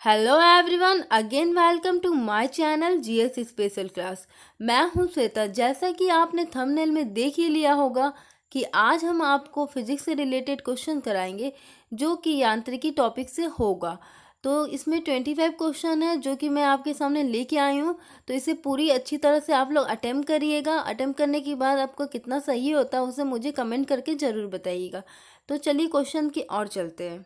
Hello everyone, again welcome to my channel GS special class. मैं हूं श्वेता। जैसा कि आपने थंबनेल में देख ही लिया होगा कि आज हम आपको फिजिक्स से रिलेटेड क्वेश्चन कराएंगे जो कि यांत्रिकी टॉपिक से होगा। तो इसमें 25 क्वेश्चन है जो कि मैं आपके सामने लेके आई हूं। तो इसे पूरी अच्छी तरह से आप लोग अटेम्प्ट करिएगा। अटेम्प्ट करने के बाद आपको कितना सही होता है उसे मुझे कमेंट करके ज़रूर बताइएगा। तो चलिए क्वेश्चन की ओर चलते हैं।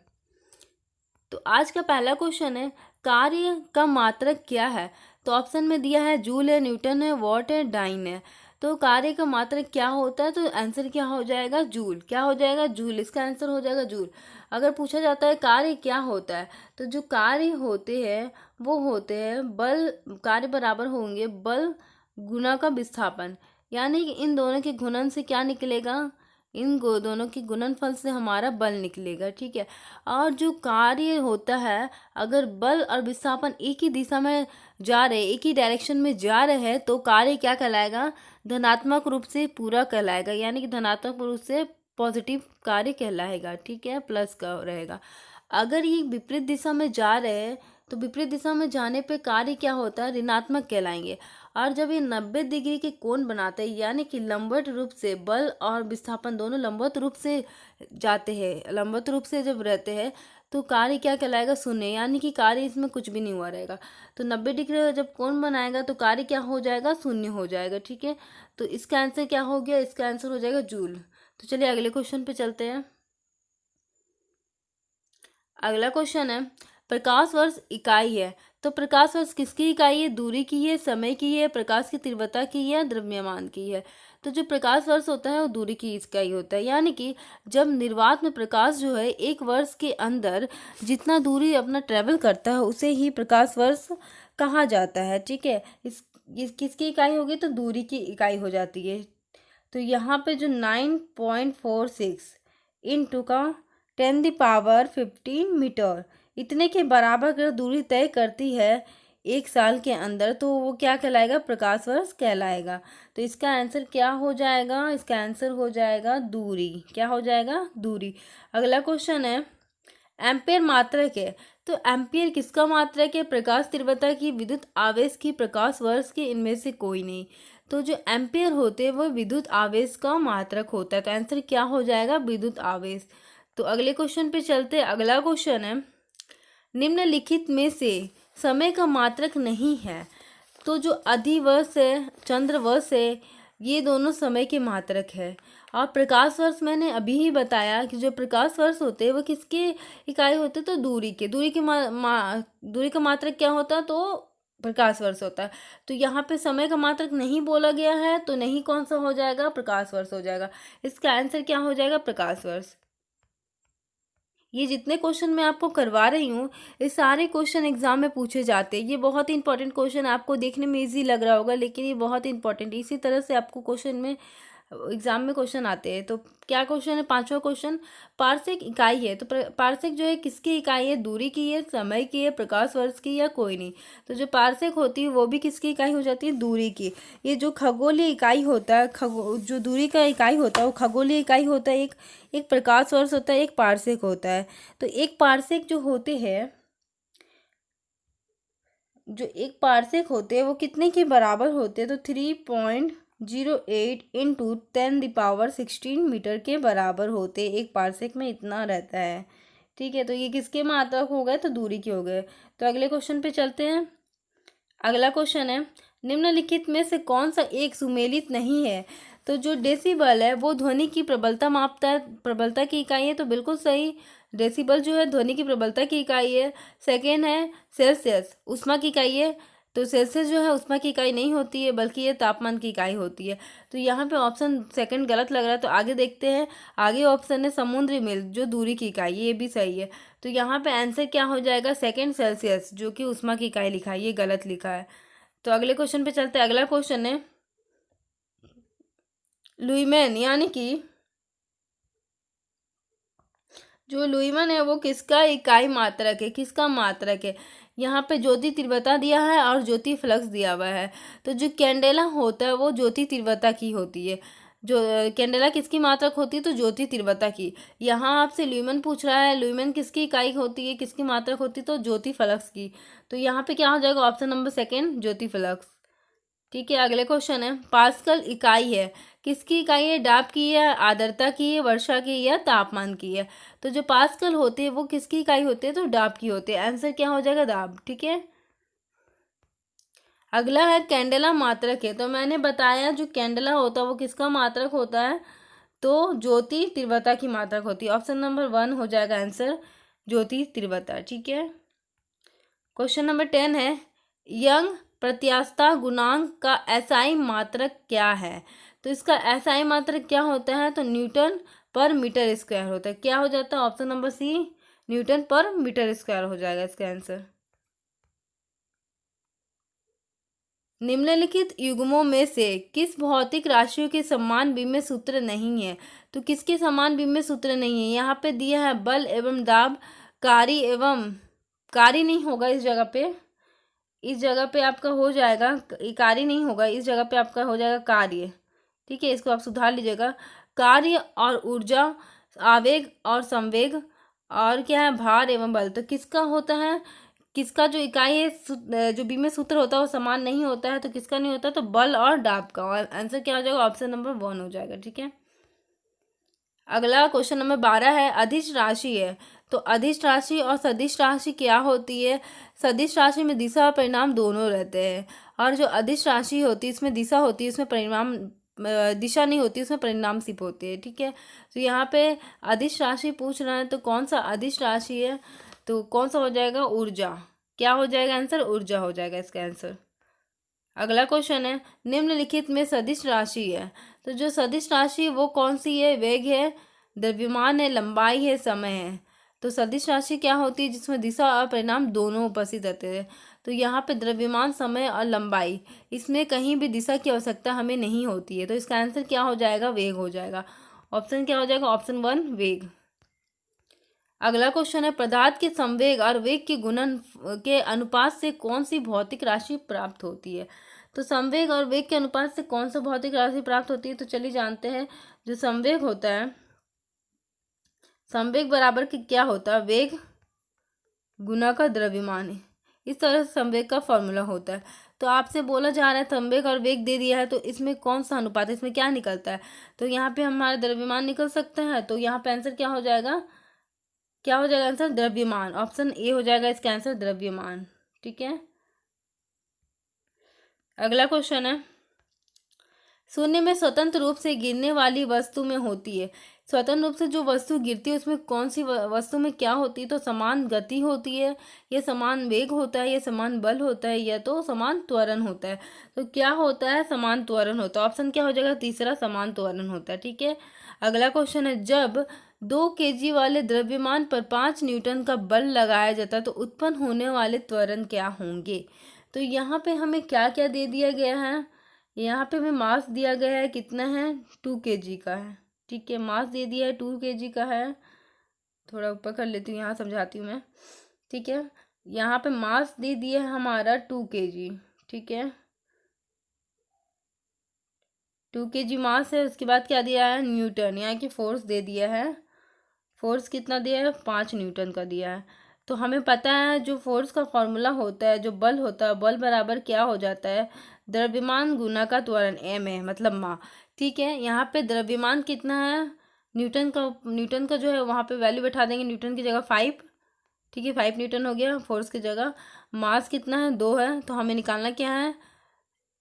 तो आज का पहला क्वेश्चन है, कार्य का मात्रक क्या है? तो ऑप्शन में दिया है जूल है, न्यूटन है, वॉट है, डाइन है। तो कार्य का मात्रक क्या होता है? तो आंसर क्या हो जाएगा? जूल। क्या हो जाएगा? जूल। इसका आंसर हो जाएगा जूल। अगर पूछा जाता है कार्य क्या होता है, तो जो कार्य होते हैं वो होते हैं बल। कार्य बराबर होंगे बल गुना का विस्थापन, यानी कि इन दोनों के गुणन से क्या निकलेगा? दोनों के गुणनफल से हमारा बल निकलेगा। ठीक है। और जो कार्य होता है, अगर बल और विस्थापन एक ही दिशा में जा रहे, एक ही डायरेक्शन में जा रहे हैं, तो कार्य क्या कहलाएगा? धनात्मक रूप से पूरा कहलाएगा, यानी कि धनात्मक रूप से पॉजिटिव कार्य कहलाएगा। ठीक है, प्लस का रहेगा। अगर ये विपरीत दिशा में जा रहे हैं तो विपरीत दिशा में जाने पे कार्य क्या होता है? ऋणात्मक कहलाएंगे। और जब ये 90 डिग्री के कोण बनाते हैं, यानी कि लंबवत रूप से बल और विस्थापन दोनों लंबवत रूप से जाते हैं, लंबवत रूप से जब रहते हैं, तो कार्य क्या कहलाएगा? शून्य, यानी कि कार्य इसमें कुछ भी नहीं हुआ रहेगा। तो 90 डिग्री जब कोण बनाएगा तो कार्य क्या हो जाएगा? शून्य हो जाएगा। ठीक है। तो इसका आंसर क्या हो गया? इसका आंसर हो जाएगा जूल। तो चलिए अगले क्वेश्चन पे चलते हैं। अगला क्वेश्चन है, प्रकाश वर्ष इकाई है। तो प्रकाश वर्ष किसकी इकाई है? दूरी की है, समय की है, प्रकाश की तीव्रता की है, द्रव्यमान की है। तो जो प्रकाश वर्ष होता है वो दूरी की इकाई होता है, यानी कि जब निर्वात में प्रकाश जो है एक वर्ष के अंदर जितना दूरी अपना ट्रेवल करता है उसे ही प्रकाश वर्ष कहा जाता है। ठीक है। इस किसकी इकाई होगी? तो दूरी की इकाई हो जाती है। तो यहाँ पे जो 9.46 इंटू का 10⁻15 मीटर, इतने के बराबर अगर दूरी तय करती है एक साल के अंदर, तो वो क्या कहलाएगा? प्रकाश वर्ष कहलाएगा। तो इसका आंसर क्या हो जाएगा? इसका आंसर हो जाएगा दूरी। क्या हो जाएगा? दूरी। अगला क्वेश्चन है, एम्पियर मात्रक है। तो एम्पियर किसका मात्रक है? प्रकाश तीव्रता की, विद्युत आवेश की, प्रकाश वर्ष की, इनमें से कोई नहीं। तो जो एम्पियर होते हैं वो विद्युत आवेश का मात्रक होता है। तो आंसर क्या हो जाएगा? विद्युत आवेश। तो अगले क्वेश्चन पे चलते हैं। अगला क्वेश्चन है, निम्नलिखित में से समय का मात्रक नहीं है। तो जो अधिवर्ष है, चंद्रवर्ष है, ये दोनों समय के मात्रक है। और प्रकाश वर्ष मैंने अभी ही बताया कि जो प्रकाश वर्ष होते हैं वो किसके इकाई होते हैं? तो दूरी के। दूरी का मात्रक क्या होता है? तो प्रकाश वर्ष होता है। तो यहाँ पे समय का मात्रक नहीं बोला गया है, तो नहीं कौन सा हो जाएगा? प्रकाश वर्ष हो जाएगा। इसका आंसर क्या हो जाएगा? प्रकाश वर्ष। ये जितने क्वेश्चन मैं आपको करवा रही हूँ, ये सारे क्वेश्चन एग्जाम में पूछे जाते हैं। ये बहुत ही इंपॉर्टेंट क्वेश्चन, आपको देखने में इजी लग रहा होगा लेकिन ये बहुत इंपॉर्टेंट, इसी तरह से आपको क्वेश्चन में एग्जाम में क्वेश्चन आते हैं। तो क्या क्वेश्चन है? पांचवा क्वेश्चन, पारसेक इकाई है। तो पारसेक जो है किसकी इकाई है? दूरी की है, समय की है, प्रकाश वर्ष की, या कोई नहीं। तो जो पारसेक होती है वो भी किसकी इकाई हो जाती है? दूरी की। ये जो खगोलीय इकाई होता है, जो दूरी का इकाई होता है वो खगोलीय इकाई होता है। एक प्रकाश वर्ष होता है, एक पारसेक होता है। तो एक पारसेक जो होते हैं, जो एक पारसेक होते हैं वो कितने के बराबर होते हैं? तो 3.08 इंटू 10⁻16 मीटर के बराबर होते हैं। एक पारसेक में इतना रहता है। ठीक है। तो ये किसके मात्रक हो गए? तो दूरी के हो गए। तो अगले क्वेश्चन पे चलते हैं। अगला क्वेश्चन है, निम्नलिखित में से कौन सा एक सुमेलित नहीं है? तो जो डेसिबल है वो ध्वनि की प्रबलता मापता है, प्रबलता की इकाई है। तो बिल्कुल सही, डेसिबल जो है ध्वनि की प्रबलता की इकाई है। सेकेंड है सेल्सियस, ऊष्मा की इकाई है। तो सेल्सियस जो है ऊष्मा की इकाई नहीं होती है, बल्कि ये तापमान की इकाई होती है। तो यहाँ पे ऑप्शन सेकंड गलत लग रहा है, तो आगे देखते हैं। आगे ऑप्शन है समुद्री मील, जो दूरी की इकाई, ये भी सही है। तो यहाँ पे आंसर क्या हो जाएगा? सेकंड सेल्सियस, जो कि ऊष्मा की इकाई लिखा है, ये गलत लिखा है। तो अगले क्वेश्चन पे चलते हैं। अगला क्वेश्चन है, लुईमेन, यानी कि जो लुईमन है वो किसका इकाई मात्रक है? किसका मात्रक है? यहाँ पे ज्योति तीव्रता दिया है और ज्योति फ्लक्स दिया हुआ है। तो जो कैंडेला होता है वो ज्योति तीव्रता की होती है। जो कैंडेला किसकी मात्रक होती है, तो ज्योति तीव्रता की। यहाँ आपसे ल्यूमेन पूछ रहा है, ल्यूमेन किसकी इकाई होती है, किसकी मात्रक होती है, तो ज्योति फ्लक्स की। तो यहाँ पे क्या हो जाएगा, ऑप्शन नंबर सेकेंड ज्योति फ्लक्स। ठीक है, अगले क्वेश्चन है, पास्कल इकाई है, किसकी इकाई है, डाब की है, आर्द्रता की है, वर्षा की या तापमान की है। तो जो पास्कल होती है वो किसकी इकाई होती है, तो डाब की होती है। आंसर क्या हो जाएगा, डाब। ठीक है, अगला है कैंडेला मात्रक है। तो मैंने बताया जो कैंडेला होता है वो किसका मात्रक होता है, तो ज्योति तीव्रता की मात्रक होती है। ऑप्शन नंबर 1 हो जाएगा आंसर, ज्योति तीव्रता। ठीक है, क्वेश्चन नंबर 10 है, यंग प्रत्यास्थता गुणांक का एसआई मात्रक क्या है। तो इसका एसआई मात्रक क्या होता है, तो न्यूटन पर मीटर स्क्वायर होता है। क्या हो जाता है, ऑप्शन नंबर सी, न्यूटन पर मीटर स्क्वायर हो जाएगा इसका आंसर। निम्नलिखित युग्मों में से किस भौतिक राशियों के समान विमेय सूत्र नहीं है। तो किसके समान विमेय सूत्र नहीं है, यहाँ पे दिया है बल एवं दाब, कार्य एवं, कार्य नहीं होगा इस जगह पे, इस जगह पे आपका हो जाएगा, कार्य नहीं होगा, इस जगह पे आपका हो जाएगा कार्य। ठीक है, इसको आप सुधार लीजिएगा। कार्य और ऊर्जा, आवेग और संवेग, और क्या है, भार एवं बल। तो किसका होता है, किसका जो इकाई है, जो विमेय सूत्र होता है वो समान नहीं होता है, तो किसका नहीं होता, तो बल और दाब का। और आंसर क्या हो जाएगा, ऑप्शन नंबर 1 हो जाएगा। ठीक है, अगला क्वेश्चन नंबर 12 है, अदिश राशि है। तो अदिश राशि और सदिश राशि क्या होती है। सदिश राशि में दिशा और परिणाम दोनों रहते हैं, और जो अदिश राशि होती है इसमें दिशा होती है, इसमें परिणाम, दिशा नहीं होती, उसमें परिणाम सिर्फ होती है। ठीक है, तो यहाँ पे अदिश राशि पूछ रहे हैं, तो कौन सा अदिश राशि है, तो कौन सा हो जाएगा, ऊर्जा। क्या हो जाएगा आंसर, ऊर्जा हो जाएगा इसका आंसर। अगला क्वेश्चन है, निम्नलिखित में सदिश राशि है। तो जो सदिश राशि वो कौन सी है, वेग है, द्रव्यमान है, लंबाई है, समय है। तो सदिश राशि क्या होती है, जिसमें दिशा और परिणाम दोनों उपस्थित रहते हैं। तो यहाँ पे द्रव्यमान, समय और लंबाई, इसमें कहीं भी दिशा की आवश्यकता हमें नहीं होती है। तो इसका आंसर क्या हो जाएगा, वेग हो जाएगा। ऑप्शन क्या हो जाएगा, ऑप्शन 1 वेग। अगला क्वेश्चन है, पदार्थ के संवेग और वेग के गुणन के अनुपात से कौन सी भौतिक राशि प्राप्त होती है। तो संवेग और वेग के अनुपात से कौन सा भौतिक राशि प्राप्त होती है, तो चलिए जानते हैं। जो संवेग होता है, संवेग बराबर कि क्या होता है, वेग गुना का द्रव्यमान है। इस तरह से संवेग का फॉर्मूला होता है। तो आपसे बोला जा रहा है संवेग और वेग दे दिया है, तो इसमें कौन सा अनुपात है, इसमें क्या निकलता है, तो यहाँ पे हमारा द्रव्यमान निकल सकता है। तो यहाँ पे आंसर क्या हो जाएगा, क्या हो जाएगा आंसर, द्रव्यमान। ऑप्शन ए हो जाएगा इसका आंसर, द्रव्यमान। ठीक है, अगला क्वेश्चन है, शून्य में स्वतंत्र रूप से गिरने वाली वस्तु में होती है। स्वतंत्र रूप से जो वस्तु गिरती है उसमें कौन सी वस्तु में क्या होती है, तो समान गति होती है, या समान वेग होता है, या समान बल होता है, या तो समान त्वरण होता है। तो क्या होता है, समान त्वरण होता है। ऑप्शन क्या हो जाएगा, तीसरा समान त्वरण होता है। ठीक है, अगला क्वेश्चन है, जब 2 kg वाले द्रव्यमान पर 5 न्यूटन का बल लगाया जाता है तो उत्पन्न होने वाले त्वरण क्या होंगे। तो यहाँ पे हमें क्या क्या दे दिया गया है, यहाँ पे हमें मास दिया गया है, कितना है, 2 kg का है। ठीक है, मास दे दिया है 2 kg का है। थोड़ा ऊपर कर लेती हूँ, यहाँ समझाती हूँ मैं। ठीक है, यहाँ पे मास दे दिया है हमारा 2 kg। ठीक है, 2 kg मास है। उसके बाद क्या दिया है, न्यूटन, यहाँ की फोर्स दे दिया है। फोर्स कितना दिया है, 5 न्यूटन का दिया है। तो हमें पता है जो फोर्स का फॉर्मूला होता है, जो बल होता है, बल बराबर क्या हो जाता है, द्रव्यमान गुना का त्वरण, एम है मतलब माँ। ठीक है, यहाँ पे द्रव्यमान कितना है, न्यूटन का जो है वहाँ पे वैल्यू बैठा देंगे, न्यूटन की जगह 5। ठीक है, 5 न्यूटन हो गया फोर्स की जगह। मास कितना है, 2 है। तो हमें निकालना क्या है,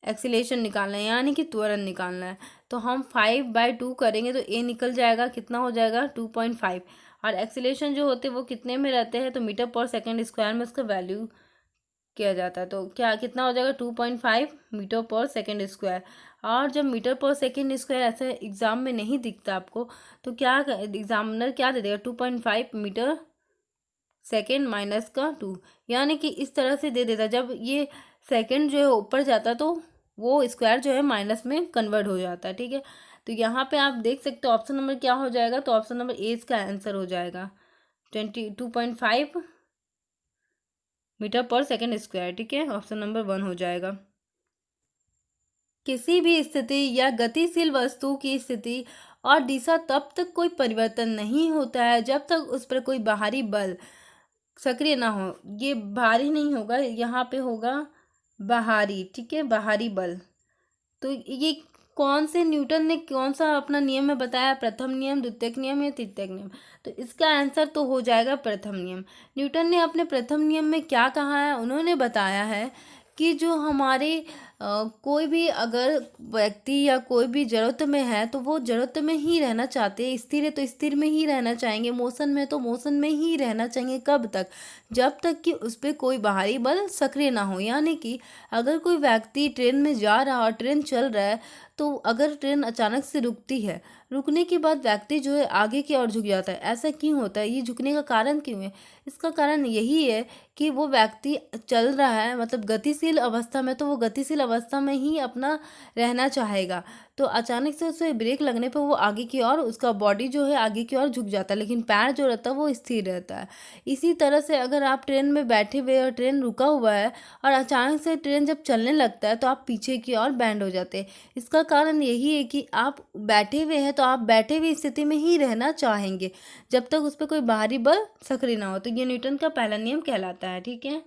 एक्सीलेशन निकालना है, यानी कि त्वरण निकालना है। तो हम 5/2 करेंगे तो ए निकल जाएगा, कितना हो जाएगा, 2.5। और एक्सीलेशन जो होते हैं वो कितने में रहते हैं, तो मीटर पर सेकेंड स्क्वायर में उसका वैल्यू किया जाता है। तो क्या कितना हो जाएगा, 2.5 मीटर पर सेकेंड स्क्वायर। और जब मीटर पर सेकेंड स्क्वायर ऐसे एग्जाम में नहीं दिखता आपको, तो क्या एग्जामिनर क्या दे देगा, 2.5 मीटर सेकेंड माइनस का 2, यानी कि इस तरह से दे देता। जब ये सेकेंड जो है ऊपर जाता तो वो स्क्वायर जो है माइनस में कन्वर्ट हो जाता है। ठीक है, तो यहाँ पे आप देख सकते हो ऑप्शन नंबर क्या हो जाएगा, तो ऑप्शन नंबर ए इसका आंसर हो जाएगा, 22.5 मीटर पर सेकेंड स्क्वायर। ठीक है, ऑप्शन नंबर 1 हो जाएगा। किसी भी स्थिति या गतिशील वस्तु की स्थिति और दिशा तब तक कोई परिवर्तन नहीं होता है जब तक उस पर कोई बाहरी बल सक्रिय ना हो। ये भारी नहीं होगा, यहाँ पे होगा बाहरी, ठीक है, बाहरी बल। तो ये कौन से न्यूटन ने कौन सा अपना नियम में बताया, प्रथम नियम, द्वितीयक नियम या तृतीयक नियम? तो इसका आंसर तो हो जाएगा प्रथम नियम। न्यूटन ने अपने प्रथम नियम में क्या कहा है, उन्होंने बताया है कि जो हमारे कोई भी अगर व्यक्ति या कोई भी जरूरत में है तो वो जरूरत में ही रहना चाहते हैं, स्थिर है तो स्थिर में ही रहना चाहेंगे, मोशन में तो मोशन में ही रहना चाहेंगे। कब तक? जब तक कि उस पर कोई बाहरी बल सक्रिय ना हो। यानी कि अगर कोई व्यक्ति ट्रेन में जा रहा और ट्रेन चल रहा है, तो अगर ट्रेन अचानक से रुकती है, रुकने के बाद व्यक्ति जो है आगे की ओर झुक जाता है। ऐसा क्यों होता है? ये झुकने का कारण क्यों है? इसका कारण यही है कि वो व्यक्ति चल रहा है, मतलब गतिशील अवस्था में, तो वो गतिशील अवस्था में ही अपना रहना चाहेगा। तो अचानक से उसे ब्रेक लगने पर वो आगे की ओर, उसका बॉडी जो है आगे की ओर झुक जाता है, लेकिन पैर जो रहता है वो स्थिर रहता है। इसी तरह से अगर आप ट्रेन में बैठे हुए और ट्रेन रुका हुआ है और अचानक से ट्रेन जब चलने लगता है तो आप पीछे की ओर बैंड हो जाते हैं। इसका कारण यही है कि आप बैठे हुए हैं तो आप बैठे हुई स्थिति में ही रहना चाहेंगे जब तक उस पर कोई बाहरी बल सक्रिय ना हो। तो ये न्यूटन का पहला नियम कहलाता है, ठीक है।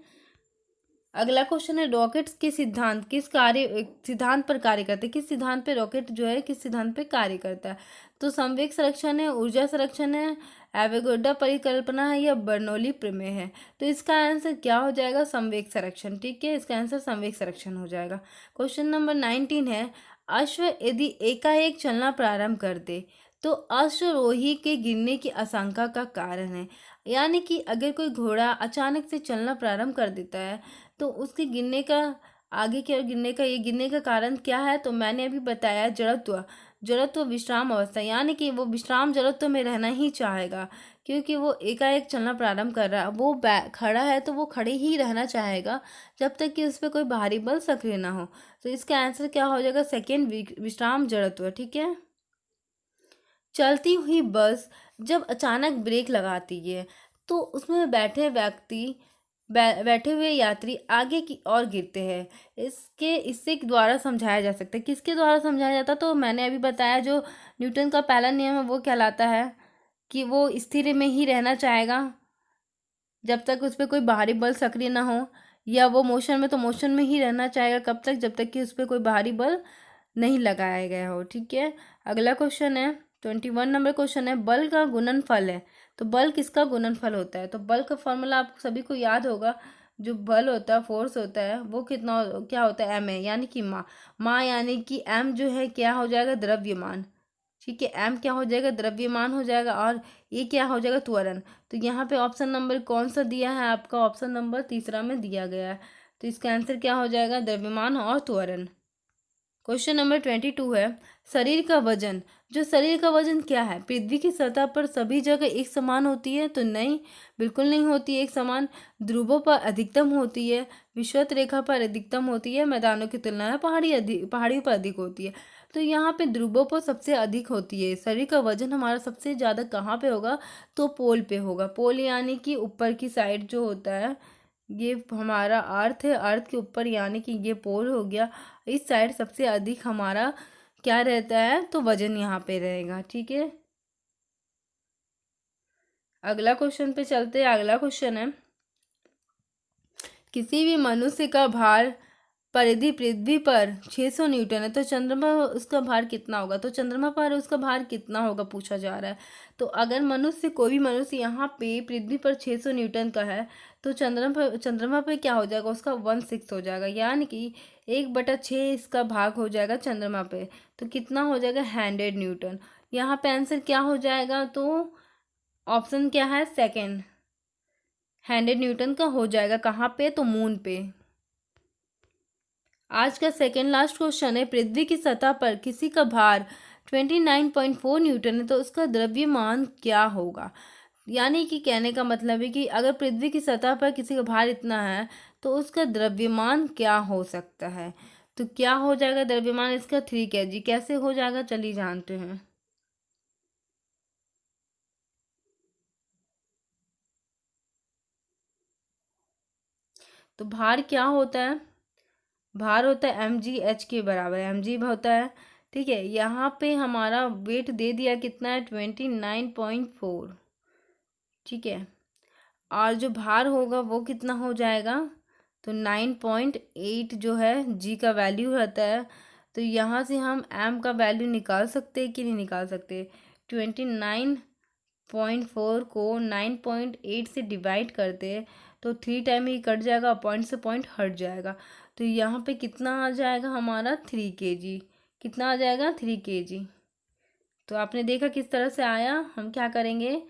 अगला क्वेश्चन है, रॉकेट्स के सिद्धांत किस कार्य सिद्धांत पर कार्य करते हैं? किस सिद्धांत पे रॉकेट जो है किस सिद्धांत पे कार्य करता है? तो संवेग संरक्षण है, ऊर्जा संरक्षण है, एवोगाड्रो परिकल्पना है या बर्नौली प्रमेय है? तो इसका आंसर क्या हो जाएगा? संवेग संरक्षण, ठीक है, इसका आंसर संवेग संरक्षण हो जाएगा। क्वेश्चन नंबर 19 है, अश्व यदि एकाएक चलना प्रारंभ कर दे तो अश्वरोही के गिरने की आशंका का कारण है। यानी कि अगर कोई घोड़ा अचानक से चलना प्रारंभ कर देता है तो उसके गिरने का, आगे की ओर गिरने का, ये गिरने का कारण क्या है? तो मैंने अभी बताया, जड़त्व। जड़त्व विश्राम अवस्था, यानी कि वो विश्राम जड़त्व में रहना ही चाहेगा, क्योंकि वो एकाएक चलना प्रारंभ कर रहा है। वो खड़ा है तो वो खड़े ही रहना चाहेगा जब तक कि उस पर कोई बाहरी बल सक्रिय ना हो। तो इसका आंसर क्या हो जाएगा? सेकेंड, विश्राम जड़त्व, ठीक है। चलती हुई बस जब अचानक ब्रेक लगाती है तो उसमें बैठे हुए यात्री आगे की ओर गिरते हैं। इससे द्वारा समझाया जा सकता है। किसके द्वारा समझाया जाता? तो मैंने अभी बताया, जो न्यूटन का पहला नियम है वो कहलाता है कि वो स्थिर में ही रहना चाहेगा जब तक उस पर कोई बाहरी बल सक्रिय ना हो, या वो मोशन में तो मोशन में ही रहना चाहेगा कब तक? जब तक कि उस पर कोई बाहरी बल नहीं लगाया गया हो, ठीक है। अगला क्वेश्चन है, 21 नंबर क्वेश्चन है, बल का गुणनफल है। तो बल किसका गुणनफल होता है? तो बल का फॉर्मूला आप सभी को याद होगा। जो बल होता है, फोर्स होता है, वो कितना क्या होता है? एम है, यानी कि माँ यानी कि एम जो है क्या हो जाएगा? द्रव्यमान, ठीक है। एम क्या हो जाएगा? द्रव्यमान हो जाएगा। और ये क्या हो जाएगा? त्वरण। तो यहाँ पे ऑप्शन नंबर कौन सा दिया है आपका? ऑप्शन नंबर तीसरा में दिया गया है। तो इसका आंसर क्या हो जाएगा? द्रव्यमान और त्वरण। क्वेश्चन नंबर 22 है, शरीर का वजन। जो शरीर का वजन क्या है? पृथ्वी की सतह पर सभी जगह एक समान होती है? तो नहीं, बिल्कुल नहीं होती है एक समान। ध्रुवों पर अधिकतम होती है, विषुवत रेखा पर अधिकतम होती है, मैदानों की तुलना में पहाड़ियों पर अधिक होती है। तो यहाँ पे ध्रुवों पर सबसे अधिक होती है। शरीर का वजन हमारा सबसे ज़्यादा कहाँ पे होगा? तो पोल पे होगा। पोल यानी कि ऊपर की साइड जो होता है, ये हमारा अर्थ है, अर्थ के ऊपर, यानी कि ये पोल हो गया। इस साइड सबसे अधिक हमारा क्या रहता है? तो वजन यहाँ पे रहेगा, ठीक है। अगला क्वेश्चन पे चलते हैं। अगला क्वेश्चन है, किसी भी मनुष्य का भार परिधि पृथ्वी पर 600 न्यूटन है तो चंद्रमा पर उसका भार कितना होगा? तो चंद्रमा पर उसका भार कितना होगा पूछा जा रहा है। तो अगर मनुष्य, कोई भी मनुष्य यहाँ पे पृथ्वी पर 600 न्यूटन का है तो चंद्रमा पे क्या हो जाएगा? उसका 1/6 हो जाएगा, यानी कि 1/6 इसका भाग हो जाएगा चंद्रमा पे। तो कितना हो जाएगा? 100 न्यूटन। यहाँ पे आंसर क्या हो जाएगा? तो ऑप्शन क्या है? सेकेंड, 100 न्यूटन का हो जाएगा। कहाँ पे? तो मून पे। आज का सेकेंड लास्ट क्वेश्चन है, पृथ्वी की सतह पर किसी का भार 29.4 न्यूटन है तो उसका द्रव्यमान क्या होगा? यानी कि कहने का मतलब है कि अगर पृथ्वी की सतह पर किसी का भार इतना है तो उसका द्रव्यमान क्या हो सकता है? तो क्या हो जाएगा द्रव्यमान इसका? 3 kg। कैसे हो जाएगा? चलिए जानते हैं। तो भार क्या होता है? भार होता है mgh के बराबर, mg होता है, ठीक है। यहाँ पे हमारा वेट दे दिया कितना है 29.4, ठीक है। और जो भार होगा वो कितना हो जाएगा, तो 9.8 जो है जी का वैल्यू रहता है। तो यहाँ से हम एम का वैल्यू निकाल सकते हैं कि नहीं निकाल सकते। 29.4 को 9.8 से डिवाइड करते हैं तो 3 टाइम ही कट जाएगा, पॉइंट से पॉइंट हट जाएगा। तो यहाँ पे कितना आ जाएगा हमारा 3 kg, कितना आ जाएगा 3 kg। तो आपने देखा किस तरह से आया। हम क्या करेंगे,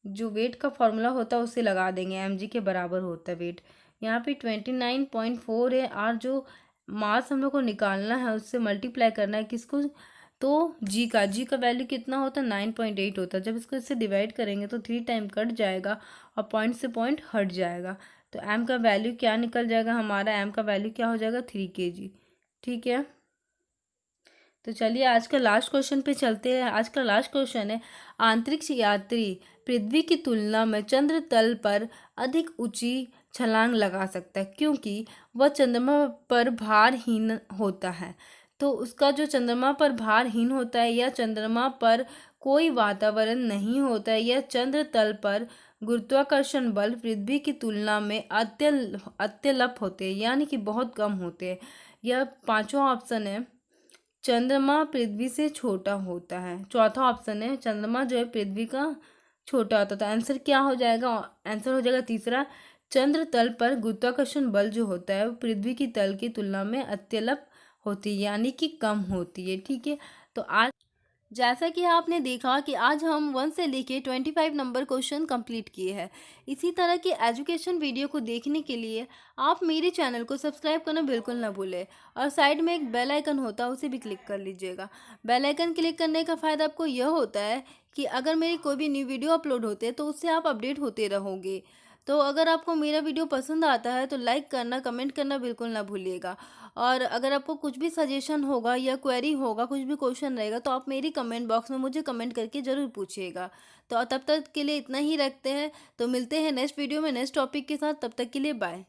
जो वेट का फॉर्मूला होता है उससे लगा देंगे, mg के बराबर होता है वेट। यहाँ पे 29.4 है, और जो मास हम लोग को निकालना है उससे मल्टीप्लाई करना है किसको, तो जी का वैल्यू कितना होता है 9.8 होता है। जब इसको इससे डिवाइड करेंगे तो 3 टाइम कट जाएगा और पॉइंट से पॉइंट हट जाएगा। तो एम का वैल्यू क्या निकल जाएगा हमारा, एम का वैल्यू क्या हो जाएगा 3 kg, ठीक है। तो चलिए आज का लास्ट क्वेश्चन पे चलते हैं। आज का लास्ट क्वेश्चन है, अंतरिक्ष यात्री पृथ्वी की तुलना में चंद्र तल पर अधिक ऊंची छलांग लगा सकता है क्योंकि वह चंद्रमा पर भारहीन होता है। तो उसका जो चंद्रमा पर भारहीन होता है, या चंद्रमा पर कोई वातावरण नहीं होता है, या चंद्र तल पर गुरुत्वाकर्षण बल पृथ्वी की तुलना में अत्यल्प होते हैं, यानी कि बहुत कम होते हैं। यह पांचवा ऑप्शन है, चंद्रमा पृथ्वी से छोटा होता है। चौथा ऑप्शन है, चंद्रमा जो है पृथ्वी का छोटा होता है। तो आंसर क्या हो जाएगा, आंसर हो जाएगा तीसरा, चंद्र तल पर गुरुत्वाकर्षण बल जो होता है वो पृथ्वी की तल की तुलना में अत्यल्प होती है, यानी कि कम होती है, ठीक है। तो आज जैसा कि आपने देखा कि आज हम 1 से लेके 25 नंबर क्वेश्चन कंप्लीट किए हैं। इसी तरह की एजुकेशन वीडियो को देखने के लिए आप मेरे चैनल को सब्सक्राइब करना बिल्कुल ना भूलें, और साइड में एक बेल आइकन होता है उसे भी क्लिक कर लीजिएगा। बेल आइकन क्लिक करने का फ़ायदा आपको यह होता है कि अगर मेरी कोई भी न्यू वीडियो अपलोड होते हैं तो उससे आप अपडेट होते रहोगे। तो अगर आपको मेरा वीडियो पसंद आता है तो लाइक करना, कमेंट करना बिल्कुल ना भूलिएगा। और अगर आपको कुछ भी सजेशन होगा या क्वेरी होगा, कुछ भी क्वेश्चन रहेगा, तो आप मेरी कमेंट बॉक्स में मुझे कमेंट करके ज़रूर पूछिएगा। तो तब तक के लिए इतना ही रखते हैं। तो मिलते हैं नेक्स्ट वीडियो में नेक्स्ट टॉपिक के साथ। तब तक के लिए बाय।